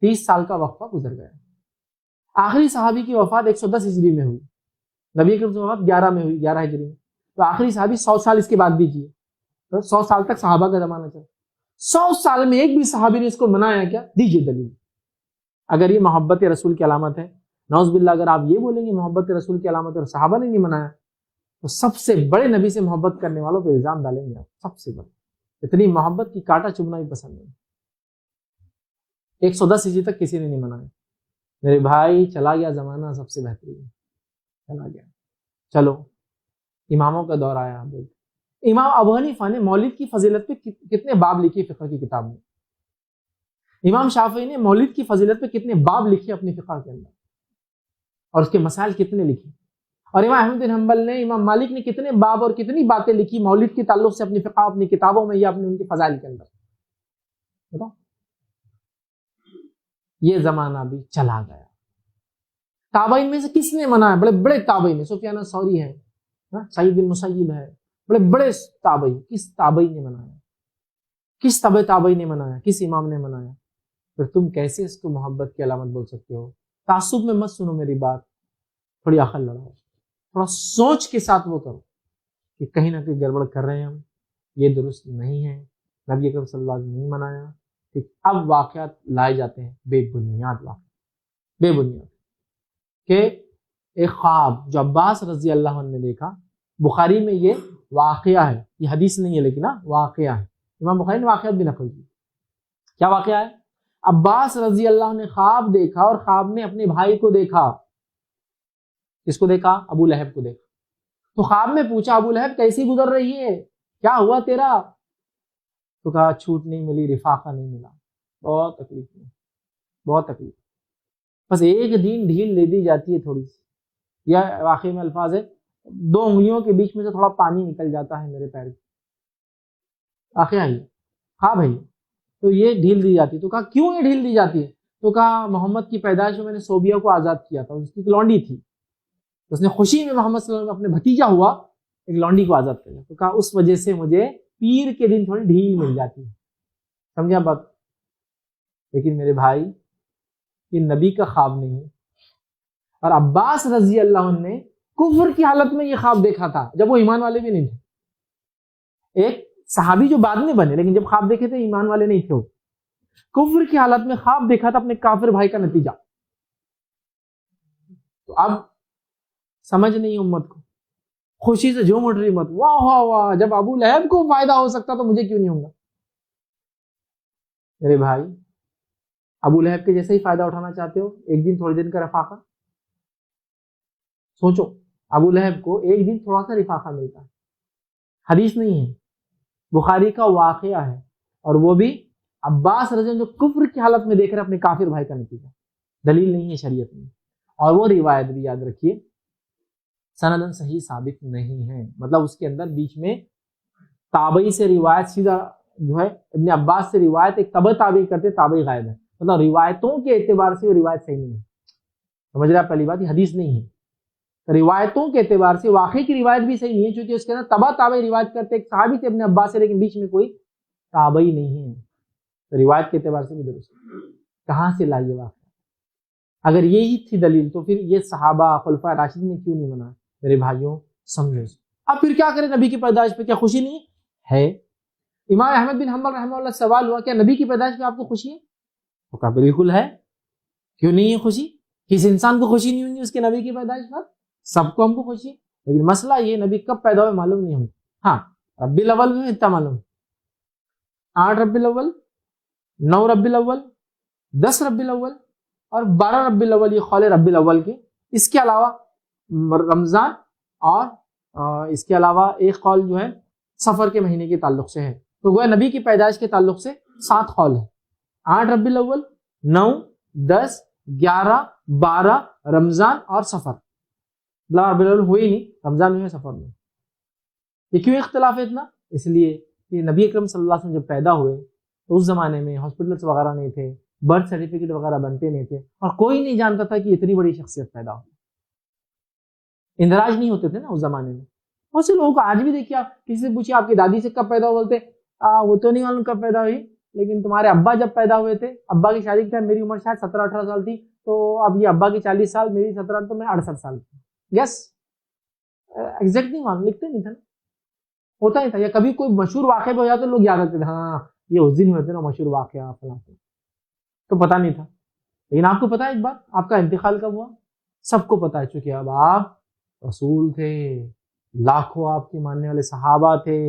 30 سال کا وقفہ گزر گیا. آخری صحابی کی وفات 110 ہجری میں ہوئی, نبی اکرم صلی اللہ علیہ وسلم 11 میں ہوئی, 11 ہجری میں. تو آخری صحابی 100 سال اس کے بعد بھی کیے, تو 100 سال تک صحابہ کا زمانہ چلا. 100 سال میں ایک بھی صحابی نے اس کو منایا کیا؟ دیجیے دلیل. اگر یہ محبت رسول کی علامت ہے, نعوذ باللہ اگر آپ یہ بولیں گے محبت رسول کی علامت ہے اور صحابہ نے نہیں منایا, تو سب سے بڑے نبی سے محبت کرنے والوں پہ الزام ڈالیں گے آپ. سب سے بڑے, اتنی محبت کی کانٹا چبھنا بھی پسند نہیں. 110 ہجری تک کسی نے نہیں منایا. میرے بھائی چلا گیا زمانہ سب سے بہترین, چلا گیا. چلو اماموں کا دور آیا. امام ابو حنیفہ نے مولد کی فضیلت پہ کتنے باب لکھے فقہ کی کتاب میں. امام شافعی نے مولد کی فضیلت پہ کتنے باب لکھے اپنی فقہ کے اندر, اور اس کے مسائل کتنے لکھے. اور امام احمد بن حنبل نے, امام مالک نے کتنے باب اور کتنی باتیں لکھی مولد کے تعلق سے اپنی فقہ, اپنی کتابوں میں یا اپنے ان کے فضائل کے اندر. بتاؤ, یہ زمانہ بھی چلا گیا. تابعین میں سے کس نے منایا؟ بڑے بڑے تابعین ہیں, سفیان ثوری ہے, سعید بن مسیب ہے, بڑے بڑے تابعین. کس تابعین نے منایا؟ کس تابعین نے منایا؟ کس امام نے منایا؟ پھر تم کیسے اس کو محبت کی علامت بول سکتے ہو؟ تعصب میں مت سنو میری بات, تھوڑی عقل لڑاؤ, تھوڑا سوچ کے ساتھ وہ کرو کہ کہیں نہ کہیں گڑبڑ کر رہے ہیں ہم, یہ درست نہیں ہے. نبی اکرم صلی اللہ علیہ وسلم نے نہیں منایا. ٹھیک, اب واقعات لائے جاتے ہیں بے بنیاد واقعات, بے بنیاد. کہ ایک خواب جو عباس رضی اللہ عنہ نے دیکھا, بخاری میں یہ واقعہ ہے, یہ حدیث نہیں ہے لیکن واقعہ ہے. امام بخاری نے واقعات بھی نقل کی. کیا واقعہ ہے؟ عباس رضی اللہ عنہ نے خواب دیکھا, اور خواب میں اپنے بھائی کو دیکھا. کس کو دیکھا؟ ابو لہب کو دیکھا. تو خواب میں پوچھا, ابو لہب کیسی گزر رہی ہے, کیا ہوا تیرا؟ تو کہا چھوٹ نہیں ملی, رفاقہ نہیں ملا, بہت تکلیف میں, بہت تکلیف. بس ایک دن ڈھیل دے دی جاتی ہے تھوڑی سی. یا واقعی میں الفاظ ہے, 2 انگلیوں کے بیچ میں سے تھوڑا پانی نکل جاتا ہے میرے پیر. واقعہ ہی, ہاں بھائی. تو یہ ڈھیل دی جاتی ہے. تو کہا کیوں یہ ڈھیل دی جاتی ہے؟ تو کہا محمد کی پیدائش میں نے صوبیہ کو آزاد کیا تھا, اس کی ایک لونڈی تھی, اس نے خوشی میں محمد صلی اللہ علیہ وسلم اپنے بھتیجا ہوا ایک لونڈی کو آزاد کر دیا. تو کہا اس وجہ سے مجھے پیر کے دن تھوڑی ڈھیل مل جاتی ہے. سمجھا بات؟ لیکن میرے بھائی یہ نبی کا خواب نہیں ہے. اور عباس رضی اللہ عنہ نے کفر کی حالت میں یہ خواب دیکھا تھا, جب وہ ایمان والے بھی نہیں تھے. ایک صحابی جو بعد میں بنے, لیکن جب خواب دیکھے تھے ایمان والے نہیں تھے. وہ کفر کی حالت میں خواب دیکھا تھا اپنے کافر بھائی کا نتیجہ. تو اب سمجھ نہیں امت کو, خوشی سے جھوم اٹھ رہی مت, واہ واہ واہ, جب ابو لہب کو فائدہ ہو سکتا تو مجھے کیوں نہیں ہوگا؟ میرے بھائی ابو لہب کے جیسے ہی فائدہ اٹھانا چاہتے ہو, ایک دن تھوڑے دن کا رفاقہ سوچو. ابو لہب کو ایک دن تھوڑا سا رفاقہ ملتا ہے, حدیث نہیں ہے, بخاری کا واقعہ ہے, اور وہ بھی عباس رضی اللہ عنہ جو کفر کی حالت میں دیکھ رہے اپنے کافر بھائی کا نتیجہ. دلیل نہیں ہے شریعت میں, اور وہ روایت بھی یاد رکھیے سندن صحیح ثابت نہیں ہے. مطلب اس کے اندر بیچ میں تابعی سے روایت سیدھا جو ہے ابن عباس سے روایت ایک تبع تابعی کرتے, تابعی غائب ہے. مطلب روایتوں کے اعتبار سے وہ روایت صحیح نہیں ہے. سمجھ رہے آپ؟ پہلی بات یہ حدیث نہیں ہے. روایتوں کے اعتبار سے واقعی کی روایت بھی صحیح نہیں ہے, چونکہ اس کے اندر تبع تابعی روایت کرتے ایک صحابی سے ابن عباس سے, لیکن بیچ میں کوئی تابعی نہیں ہے. تو روایت کے اعتبار سے بھی درست. کہاں سے لائیے واقعہ؟ اگر یہی تھی دلیل تو پھر یہ صحابہ خلفاء راشدین نے کیوں نہیں منایا؟ میرے بھائیوں سمجھو. اب پھر کیا کریں؟ نبی کی پیدائش پہ کیا خوشی نہیں ہے؟ امام احمد بن حنبل رحمہ اللہ سوال ہوا, کیا نبی کی پیدائش پہ آپ کو خوشی ہے؟ تو کہا بالکل ہے. کیوں نہیں ہے خوشی؟ کس انسان کو خوشی نہیں ہوگی اس کے نبی کی پیدائش پر؟ سب کو ہم کو خوشی ہے. لیکن مسئلہ یہ نبی کب پیدا ہوئے معلوم نہیں ہوں. ہاں ربیع الاول میں اتنا معلوم, 8 ربیع الاول, 9 ربیع الاول, 10 ربیع الاول اور 12 ربیع الاول, یہ قول ربیع الاول کے. اس کے علاوہ رمضان اور اس کے علاوہ ایک قول جو ہے سفر کے مہینے کے تعلق سے ہے. تو گویا نبی کی پیدائش کے تعلق سے 7 قول ہے, 8 ربیع الاول, 9, 10, 11, 12 رمضان اور سفر. ربیع الاول ہوئی نہیں, رمضان میں ہے, سفر میں. یہ کیوں اختلاف ہے اتنا؟ اس لیے کہ نبی اکرم صلی اللہ علیہ وسلم جب پیدا ہوئے تو اس زمانے میں ہاسپٹلس وغیرہ نہیں تھے, برتھ سرٹیفکیٹ وغیرہ بنتے نہیں تھے, اور کوئی نہیں جانتا تھا کہ اتنی بڑی شخصیت پیدا ہو. اندراج نہیں ہوتے تھے نا اس زمانے میں. بہت سے لوگوں کو آج بھی دیکھیے, آپ کسی سے پوچھیے آپ کی دادی سے کب پیدا ہو, بولتے وہ تو نہیں معلوم کب پیدا ہوئی, لیکن تمہارے ابا جب پیدا ہوئے تھے، ابا کی شادی کے ٹائم میری عمر شاید 17-18 سال تھی، تو اب یہ ابا کی 40 سال، میری 17، تو میں 68 سال کی. یس ایگزیکٹ نہیں مان لکھتے نہیں تھا نا، ہوتا نہیں تھا. یا کبھی کوئی مشہور واقعہ پہ ہو جاتا تو لوگ یاد رکھتے تھے، ہاں یہ اس دن ہوئے تھے نا مشہور واقعہ فلاں، تو پتا نہیں تھا. لیکن آپ کو پتا ہے ایک بات، آپ کا انتقال کب ہوا؟ سب کو پتا ہے، چونکہ اب آپ رسول تھے، لاکھوں آپ کے ماننے والے صحابہ تھے،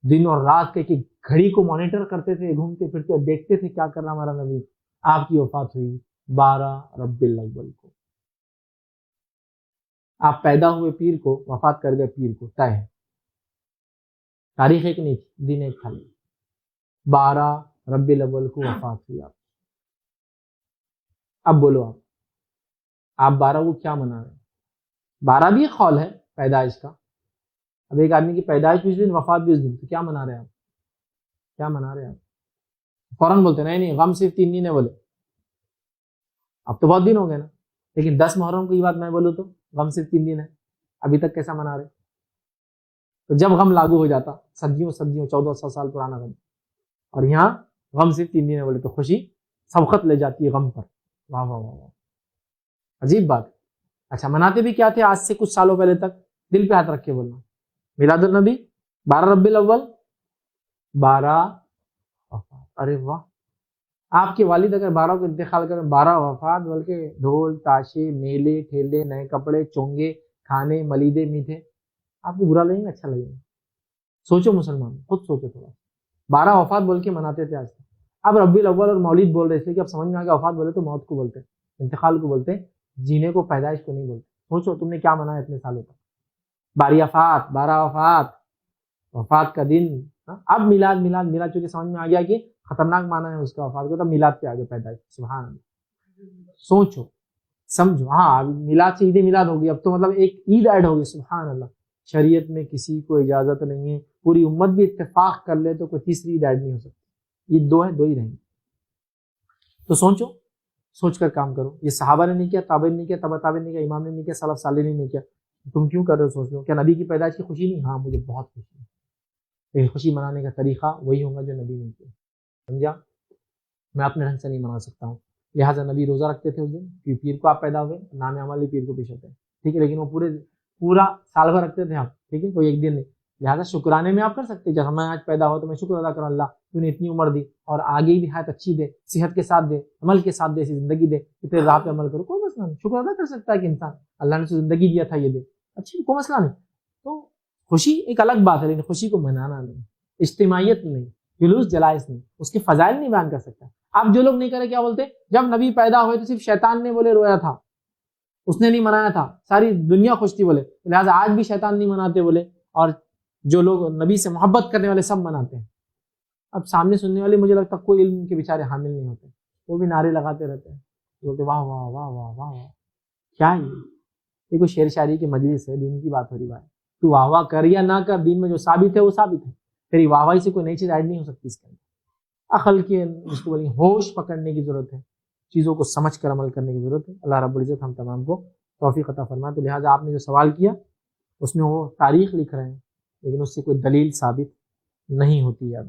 دن اور رات کے گھڑی کو مانیٹر کرتے تھے، گھومتے پھرتے اور دیکھتے تھے کیا کر رہا ہمارا نبی. آپ کی وفات ہوئی 12 ربیع الاول کو. آپ پیدا ہوئے پیر کو، وفات کر گئے پیر کو، طے ہے. تاریخ ایک نہیں تھی، دن ایک تھا. 12 ربیع الاول کو وفات ہوئی آپ. اب بولو آپ 12 کو کیا منا رہے ہیں؟ 12 بھی قول ہے پیدائش کا. اب ایک آدمی کی پیدائش بھی اس دن، وفات بھی اس دن، تو کیا منا رہے ہیں آپ؟ کیا منا رہے ہیں آپ؟ فوراً بولتے نہیں غم صرف 3 دن ہے. بولے اب تو بہت دن ہو گئے نا. لیکن 10 محرم کو یہ بات میں بولوں تو غم صرف 3 دن ہے، ابھی تک کیسا منا رہے؟ تو جب غم لاگو ہو جاتا، صدیوں 1400 سال پرانا غم، اور یہاں غم صرف 3 دن ہے بولے تو خوشی سبقت لے جاتی ہے غم پر. واہ واہ واہ، عجیب بات. اچھا مناتے بھی کیا تھے آج سے کچھ سالوں پہلے تک؟ دل پہ ہاتھ رکھ کے بولنا، میلاد النبی 12 ربیع الاول 12 وفات. ارے واہ، آپ کے والد اگر 12 کو انتقال کریں، 12 وفات، بلکہ ڈھول تاشے میلے ٹھیلے نئے کپڑے چونگے کھانے ملیدے میٹھے، آپ کو برا لگیں گے اچھا لگے گا؟ سوچو مسلمان، خود سوچو تھوڑا. 12 وفات بول کے مناتے تھے آج تک. اب ربیع الاول اور مولد بول رہے تھے کہ اب سمجھ میں آ گیا، وفات بولے تو موت کو بولتے، انتقال کو بولتے، جینے کو پیدائش کو نہیں بولتے. سوچو تم نے کیا منایا اتنے سالوں تک. 12 وفات، وفات کا دن. اب میلاد میلاد میلاد چونکہ سمجھ میں آ گیا کہ خطرناک مانا ہے اس کا وفات کو، تب میلاد پہ آگے پیدائش. سبحان اللہ. سوچو سمجھو. ہاں میلاد سے عید میلاد ہوگی، اب تو مطلب ایک عید ایڈ ہوگی. سبحان اللہ. شریعت میں کسی کو اجازت نہیں ہے، پوری امت بھی اتفاق کر لے تو کوئی تیسری عید ایڈ نہیں ہو سکتی. عید 2 ہے، 2 ہی رہیں گے. تو سوچو، سوچ کر کام کرو. یہ صحابہ نے نہیں کیا، تابعین نے نہیں کیا، تبع تابعین نے نہیں کیا، امام نے نہیں کیا، سلف صالح نے نہیں کیا. تم کیوں کر رہے ہو؟ سوچ لو. کیا نبی کی پیدائش کی خوشی نہیں؟ ہاں مجھے بہت خوشی ہے، لیکن خوشی منانے کا طریقہ وہی ہوگا جو نبی نے کیا. سمجھا؟ میں اپنے ڈھنگ سے نہیں منا سکتا ہوں. لہٰذا نبی روزہ رکھتے تھے اس دن، کہ پیر کو آپ پیدا ہوئے، نام عملی پیر کو پیش ہوتے ہیں، ٹھیک ہے. لیکن وہ پورا سال بھر رکھتے تھے آپ، ٹھیک ہے، کوئی ایک دن نہیں. لہٰذا شکرانے میں آپ کر سکتے ہیں، جب میں آج پیدا ہوا تو میں شکر ادا کروں، اللہ تو نے اتنی عمر دی اور آگے بھی حیات اچھی دے، صحت کے ساتھ دے، عمل کے ساتھ دے، ایسی زندگی دے کہ تیرے راہ پہ عمل کرو. کوئی مسئلہ نہیں، شکر ادا کر سکتا ہے کہ انسان، اللہ نے زندگی دیا تھا یہ دے اچھی، کوئی مسئلہ نہیں. تو خوشی ایک الگ بات ہے، لیکن خوشی کو منانا نہیں، اجتماعیت نہیں، جلوس جلائس نہیں، اس کے فضائل نہیں بیان کر سکتا. اب جو لوگ نہیں کرے کیا بولتے؟ جب نبی پیدا ہوئے تو صرف شیطان نے بولے رویا تھا، اس نے نہیں منایا تھا، ساری دنیا خوش تھی بولے، لہٰذا آج بھی شیطان نہیں مناتے بولے، اور جو لوگ نبی سے محبت کرنے والے سب مناتے ہیں. اب سامنے سننے والے مجھے لگتا کوئی علم کے بیچارے حامل نہیں ہوتے، وہ بھی نعرے لگاتے رہتے ہیں، بولتے واہ واہ واہ واہ واہ واہ. کیا یہ کوئی شعر شاعری کی مجلس ہے؟ دین کی بات ہو رہی بھائی. تو واہ واہ کر یا نہ کر، دین میں جو ثابت ہے وہ ثابت ہے. تیری واہ واہی سے کوئی نئی چیز ایڈ نہیں ہو سکتی. اس کے اندر عقل کے اس کو بولیں ہوش پکڑنے کی ضرورت ہے، چیزوں کو سمجھ کر عمل کرنے کی ضرورت ہے. اللہ رب العزت ہم تمام کو توفیق عطا فرمائے. تو لہٰذا آپ نے جو سوال کیا اس میں وہ تاریخ لکھ رہے ہیں، لیکن اس سے کوئی دلیل ثابت نہیں ہوتی ہے.